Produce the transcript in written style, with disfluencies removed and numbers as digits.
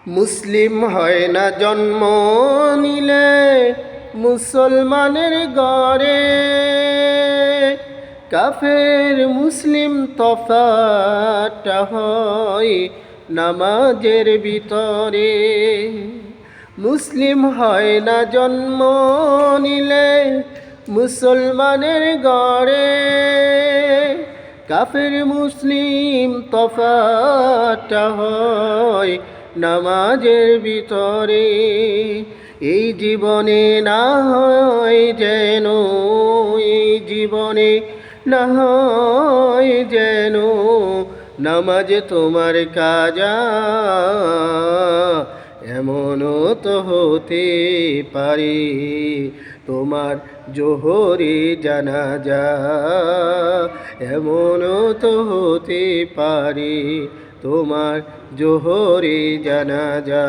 মুসলিম হয় না জন্ম নিলে মুসলমানের ঘরে, কাফের মুসলিম তফাৎটা হয় নামাজের ভিতরে। মুসলিম হয় না জন্ম নিলে মুসলমানের ঘরে, কাফের মুসলিম তফাৎটা হয় নামাজের ভিতরে। এই জীবনে না হয় যেন, এই জীবনে না হয় যেন নামাজ তোমার কাজা, এমনও তো হতে পারে তোমার জোহরে জানাজা, এমনও তো হতে পারে তোমার জোহরে জানাজা।